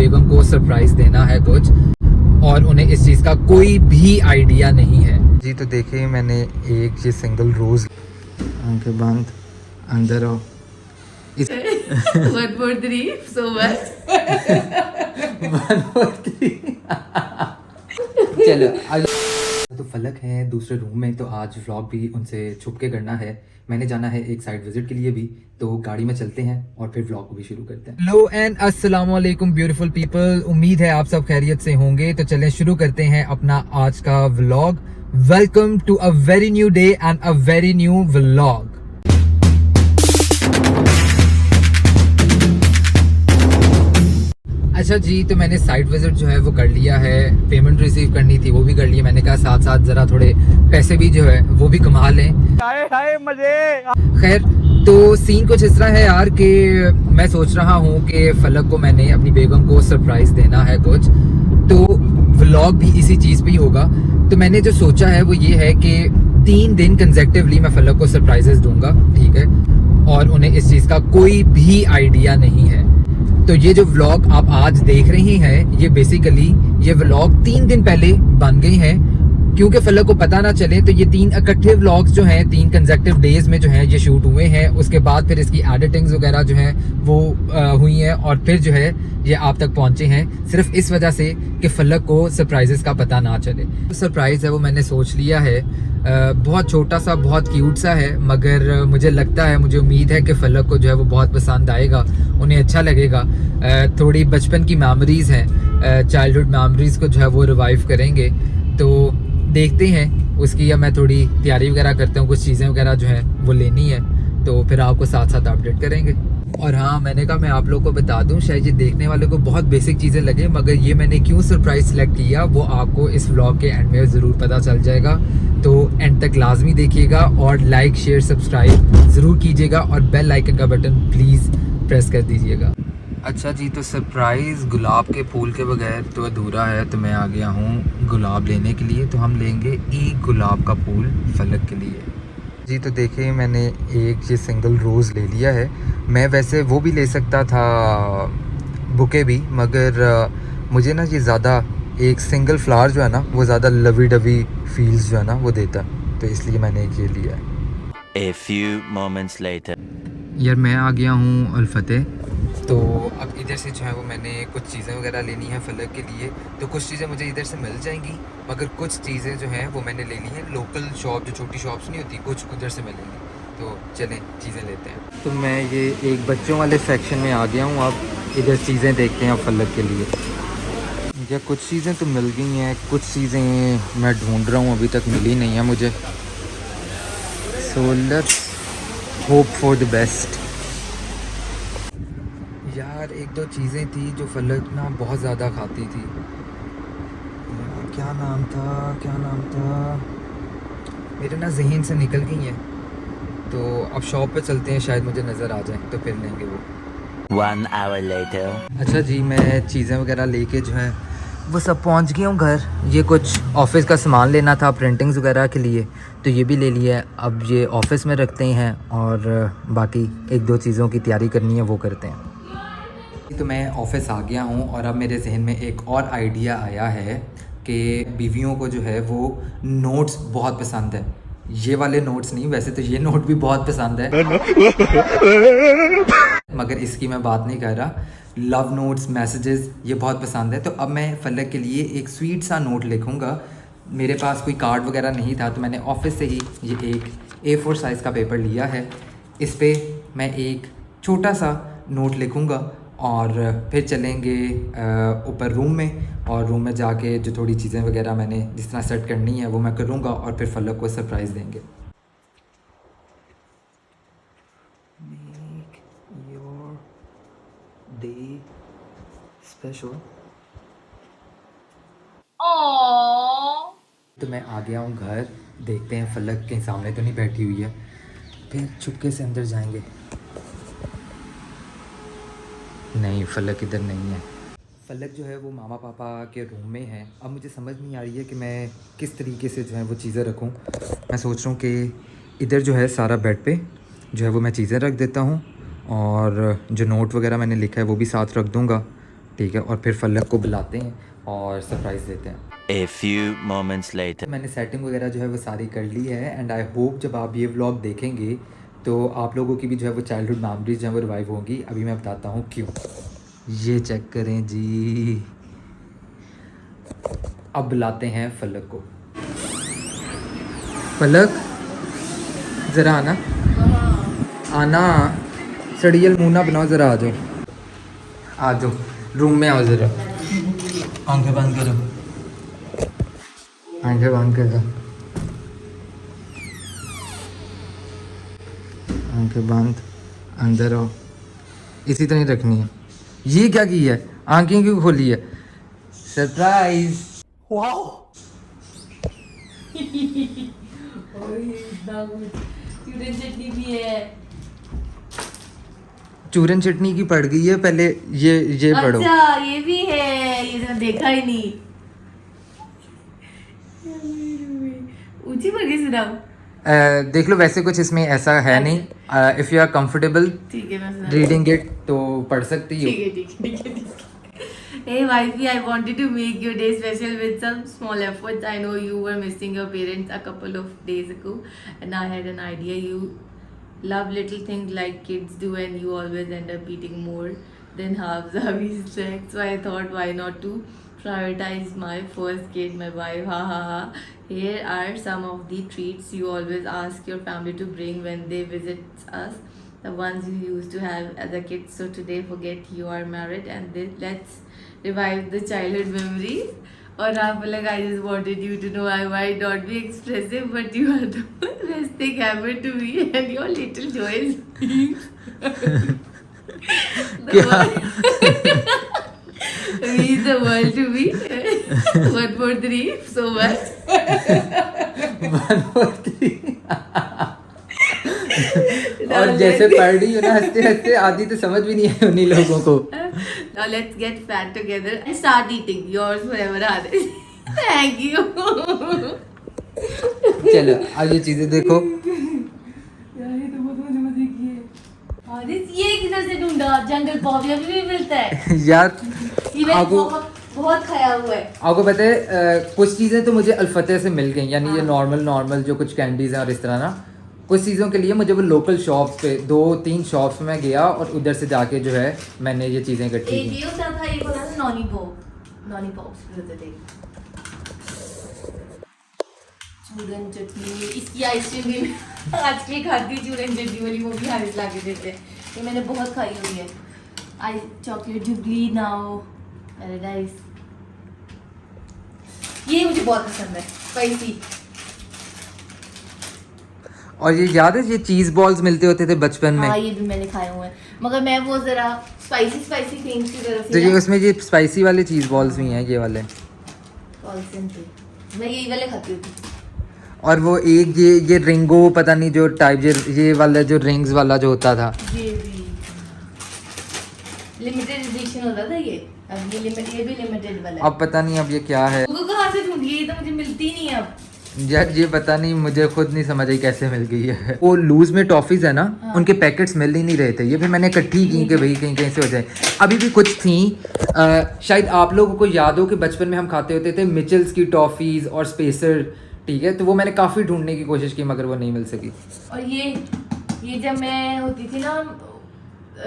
बेगम को सरप्राइज देना है कुछ, और उन्हें इस चीज़ का कोई भी आइडिया नहीं है जी। तो देखिए मैंने एक ये सिंगल रोज़, आंखें बंद, अंदर आओ। इस 1 4 3 so much 1 4 3 चलो आज तो फलक हैं दूसरे रूम में, तो आज व्लॉग भी उनसे छुप के करना है। मैंने जाना है एक साइड विजिट के लिए भी, तो गाड़ी में चलते हैं और फिर व्लॉग को भी शुरू करते हैं। हेलो एंड अस्सलाम वालेकुम ब्यूटीफुल पीपल, उम्मीद है आप सब खैरियत से होंगे। तो चलें शुरू करते हैं अपना आज का vlog. Welcome to a very new day and a very new vlog. अच्छा जी, तो मैंने साइट विजिट जो है वो कर लिया है, पेमेंट रिसीव करनी थी वो भी कर ली। मैंने कहा साथ साथ ज़रा थोड़े पैसे भी जो है वो भी कमा लें। मजे। खैर, तो सीन कुछ इस तरह है यार कि मैं सोच रहा हूँ कि फलक को मैंने अपनी बेगम को सरप्राइज़ देना है कुछ, तो व्लॉग भी इसी चीज़ पे ही होगा। तो मैंने जो सोचा है वो ये है कि 3 दिन कंसेक्टिवली मैं फलक को सरप्राइजेस दूंगा, ठीक है, और उन्हें इस चीज़ का कोई भी आइडिया नहीं है। तो ये जो व्लॉग आप आज देख रहे हैं, ये बेसिकली ये व्लॉग 3 दिन पहले बन गए हैं, क्योंकि फलक को पता ना चले। तो ये 3 इकट्ठे व्लॉग्स जो हैं 3 कंसेक्टिव डेज में जो हैं ये शूट हुए हैं। उसके बाद फिर इसकी एडिटिंग्स वगैरह जो हैं वो हुई हैं, और फिर जो है ये आप तक पहुंचे हैं सिर्फ इस वजह से कि फलक को सरप्राइजेस का पता ना चले। तो सरप्राइज़ है वो मैंने सोच लिया है, बहुत छोटा सा, बहुत क्यूट सा है, मगर मुझे लगता है, मुझे उम्मीद है कि फलक को जो है वो बहुत पसंद आएगा, उन्हें अच्छा लगेगा। थोड़ी बचपन की मेमोरीज़ हैं, चाइल्डहुड मेमोरीज़ को जो है वो रिवाइव करेंगे। तो देखते हैं उसकी, या मैं थोड़ी तैयारी वगैरह करता हूँ, कुछ चीज़ें वगैरह जो है वो लेनी है, तो फिर आपको साथ साथ अपडेट करेंगे। और हाँ, मैंने कहा मैं आप लोगों को बता दूं, शायद ये देखने वाले को बहुत बेसिक चीज़ें लगे, मगर ये मैंने क्यों सरप्राइज सेलेक्ट किया वो आपको इस व्लॉग के एंड में ज़रूर पता चल जाएगा। तो एंड तक लाजमी देखिएगा और लाइक शेयर सब्सक्राइब ज़रूर कीजिएगा, और बेल आइकन का बटन प्लीज़ प्रेस कर दीजिएगा। अच्छा जी, तो सरप्राइज़ गुलाब के फूल के बगैर तो अधूरा है, तो मैं आ गया हूँ गुलाब लेने के लिए। तो हम लेंगे एक गुलाब का फूल फलक के लिए जी। तो देखिए मैंने एक ये सिंगल रोज़ ले लिया है। मैं वैसे वो भी ले सकता था, बुके भी, मगर मुझे ना ये ज़्यादा एक सिंगल फ्लावर जो है ना वो ज़्यादा लवी डवी फील्स जो है ना वो देता, तो इसलिए मैंने एक ये लिया है। A few moments later. यार मैं आ गया हूँ अल्फते, तो अब इधर से जो है वो मैंने कुछ चीज़ें वगैरह लेनी है फलक के लिए। तो कुछ चीज़ें मुझे इधर से मिल जाएंगी, मगर कुछ चीज़ें जो हैं वो मैंने ले ली हैं लोकल शॉप, जो छोटी शॉप्स नहीं होती, कुछ उधर से मिलेंगी। तो चलें चीज़ें लेते हैं। तो मैं ये एक बच्चों वाले सेक्शन में आ गया हूँ। अब इधर चीज़ें देखते हैं अब फलक के लिए। या कुछ चीज़ें तो मिल गई हैं, कुछ चीज़ें मैं ढूँढ रहा हूँ, अभी तक मिली नहीं है मुझे। So let's hope for the best. यार एक दो चीज़ें थी जो फलक ना बहुत ज़्यादा खाती थी, क्या नाम था, मेरे ना जहन से निकल गई हैं। तो अब शॉप पे चलते हैं, शायद मुझे नज़र आ जाए तो फिर लेंगे वो। 1 hour later. अच्छा जी, मैं चीज़ें वगैरह लेके जो है वो सब पहुंच गया हूँ घर। ये कुछ ऑफिस का सामान लेना था प्रिंटिंग्स वगैरह के लिए, तो ये भी ले लिया है। अब ये ऑफिस में रखते हैं, और बाकी एक दो चीज़ों की तैयारी करनी है वो करते हैं। तो मैं ऑफिस आ गया हूँ, और अब मेरे जहन में एक और आइडिया आया है कि बीवियों को जो है वो नोट्स बहुत पसंद है। ये वाले नोट्स नहीं, वैसे तो ये नोट भी बहुत पसंद है मगर इसकी मैं बात नहीं कर रहा। लव नोट्स, मैसेजेस, ये बहुत पसंद है। तो अब मैं फलक के लिए एक स्वीट सा नोट लिखूँगा। मेरे पास कोई कार्ड वगैरह नहीं था, तो मैंने ऑफिस से ही ये एक A4 साइज़ का पेपर लिया है। इस पर मैं एक छोटा सा नोट लिखूँगा, और फिर चलेंगे ऊपर रूम में, और रूम में जाके जो थोड़ी चीज़ें वगैरह मैंने जिस तरह सेट करनी है वो मैं करूँगा, और फिर फलक को सरप्राइज़ देंगे। Make your day special। तो मैं आ गया हूँ घर, देखते हैं फलक के सामने तो नहीं बैठी हुई है, फिर चुपके से अंदर जाएंगे। नहीं, फलक इधर नहीं है। फलक जो है वो मामा पापा के रूम में है। अब मुझे समझ नहीं आ रही है कि मैं किस तरीके से जो है वो चीज़ें रखूं। मैं सोच रहा हूँ कि इधर जो है सारा बेड पे जो है वो मैं चीज़ें रख देता हूँ, और जो नोट वगैरह मैंने लिखा है वो भी साथ रख दूँगा, ठीक है, और फिर फलक को बुलाते हैं और सरप्राइज़ देते हैं। A few moments later. मैंने सेटिंग वगैरह जो है वो सारी कर ली है एंड आई होप जब आप ये व्लॉग देखेंगे तो आप लोगों की भी जो है वो चाइल्डहुड मेमोरीज जो है वो रिवाइव होंगी। अभी मैं बताता हूँ क्यों। ये चेक करें जी, अब बुलाते हैं फलक को। फलक ज़रा आना, आना, सड़ियल मुँह ना बनाओ, ज़रा आ जाओ रूम में आओ ज़रा। आंखें बंद करो, आंखें बंद करो, आंखें बंद, अंदर आओ। इसी तरह ही रखनी है। ये क्या की है, आंखें क्यों खोली है? सरप्राइज। वाओ चूरन चटनी भी है। चूरन चटनी की पड़ गई है, पहले ये पढ़ो। अच्छा ये भी है, ये तो देखा ही नहीं। ऊंची पड़ गई, सुनाओ। देख लो, वैसे कुछ इसमें ऐसा है नहीं। इफ़ यू आर कंफर्टेबल ठीक है, मैं सुना रीडिंग इट तो पढ़ सकती हो। ठीक है ठीक है ठीक है ठीक है। Hey wifey, I wanted to make your day special with some small efforts. I know you were missing your parents a couple of days ago, and I had an idea. You love little things like kids do, and you always end up eating more than half Zavi's snacks. So I thought, why not to prioritize my first kid, my wife? Ha ha ha. Here are some of the treats you always ask your family to bring when they visit us. The ones you used to have as a kid. So today, forget you are married, and let's revive the childhood memories. Or like, I just wanted you to know I might not be expressive, but you are the best thing happened to me, and your little joys means the world to me. 1 4 3 so much. 1 4 3 और जैसे पढ़ रही हो ना हंसते हंसते, आधी तो समझ भी नहीं है उन्हीं लोगों को। Now let's get fat together and start eating. Yours forever, Harish. Thank you. चलो अब ये चीजें देखो। यार ये तो बहुत मजे की है। हरीश ये किधर से ढूंढा? जंगल पॉप अभी भी मिलता है यार ये मैंने आपको बहुत खाया हुआ है। आपको पता है कुछ चीज़ें तो मुझे अल्फतेह से मिल गई, यानी ये नॉर्मल जो कुछ कैंडीज़ हैं और इस तरह ना। कुछ चीज़ों के लिए मुझे वो लोकल शॉप्स पे 2-3 शॉप्स में गया और उधर से जाके जो है मैंने ये चीज़ें इकट्ठी एक की। ये होता था, एक होता था नॉनी पॉप्स भी होते थे। चूरन चटनी, इसकी आइसक्रीम भी मैं आजकल खाती हूँ, चूरन चटनी वाली, वो भी हारिस ला के देते हैं। ये मैंने बहुत खाई हुई है। आई चॉकलेट जुबली नाउ पैराडाइज, ये मुझे बहुत पसंद है, स्पाइसी। और ये याद है ये चीज़ बॉल्स मिलते होते थे बचपन में। हाँ ये भी मैंने खाए हुए हैं, मगर मैं वो जरा स्पाइसी थिंग्स की तरफ तो ये उसमें ये स्पाइसी वाले चीज़ बॉल्स भी हैं, ये वाले। मैं यही वाले खाती होती। और वो एक ये रिंगो पता नहीं जो टाइप ये वाला जो रिंग्स वाला जो होता था, ये भी लिमिटेड एडिशन होता था ये। अब ये भी लिमिटेड वाला है। अब पता नहीं अब ये क्या है। वो कहाँ से ढूंढी? ये तो मुझे मिलती नहीं है अब। यार ये पता नहीं, मुझे खुद नहीं समझ आई कैसे मिल गई है। वो लूज में टॉफीज है ना, उनके पैकेट्स मिल ही नहीं रहे थे। ये भी मैंने इकट्ठी की कि भाई कहीं कहीं से हो जाए। अभी भी कुछ थी, शायद आप लोगों को याद हो कि बचपन में हम खाते होते थे मिचेल्स की टॉफीज और स्पेसर, ठीक है। तो वो मैंने काफ़ी ढूंढने की कोशिश की मगर वो नहीं मिल सकी। और ये जब मैं होती थी ना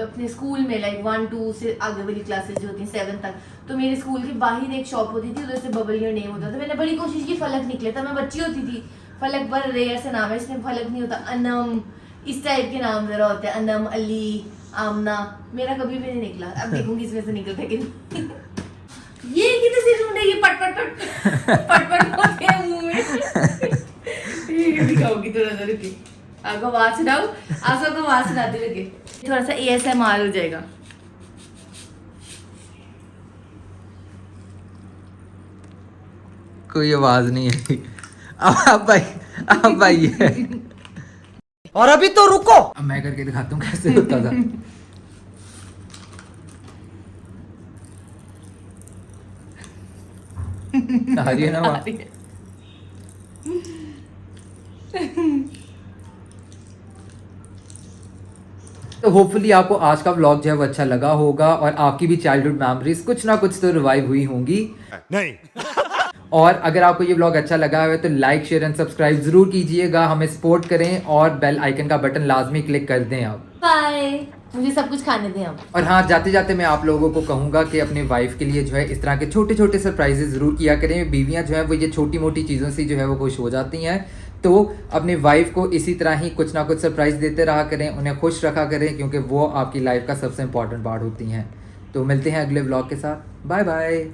अपने स्कूल में, लाइक 1-2 से आगे वाली क्लासेस जो होती हैं 7 तक, तो मेरे स्कूल के बाहर एक शॉप होती थी, उधर से बबल योर नेम होता था। मैंने बड़ी कोशिश की, फलक निकले था। मैं बच्ची होती थी, फलक पर रेयर से नाम है, इसमें फलक नहीं होता। अनम, इस टाइप के नाम जरा होते हैं, अनम, अली, आमना। मेरा कभी भी नहीं निकला। अब देखूंगी इसमें से निकलता कि नहीं। ये किधर से ढूंढे? ये पट होते हैं मुंह में। ये दिखाऊंगी थोड़ा सा, रुकिए। आपको आवाज सुनाऊं? आप सबको आवाज सुनाते लगे, थोड़ा सा ASMR हो जाएगा। कोई आवाज नहीं है। अब भाई है। और अभी तो रुको, अब मैं करके दिखाता हूँ कैसे होता था। आ रही है ना वहाँ? तो होपफुली आपको आज का व्लॉग जो है वो अच्छा लगा होगा और आपकी भी चाइल्डहुड मेमोरीज कुछ ना कुछ तो रिवाइव हुई होंगी। नहीं। और अगर आपको ये व्लॉग अच्छा लगा है तो लाइक शेयर एंड सब्सक्राइब जरूर कीजिएगा, हमें सपोर्ट करें और बेल आइकन का बटन लाजमी क्लिक कर दें आप। बाय, मुझे सब कुछ खाने दें अब। और हाँ, जाते जाते मैं आप लोगों को कहूँगा कि अपने वाइफ के लिए जो है इस तरह के छोटे छोटे सरप्राइजेस ज़रूर किया करें। बीवियाँ जो है वो ये छोटी मोटी चीज़ों से जो है वो खुश हो जाती हैं, तो अपने वाइफ को इसी तरह ही कुछ ना कुछ सरप्राइज देते रहा करें, उन्हें खुश रखा करें, क्योंकि वो आपकी लाइफ का सबसे इंपॉर्टेंट पार्ट होती हैं। तो मिलते हैं अगले व्लॉग के साथ। Bye bye.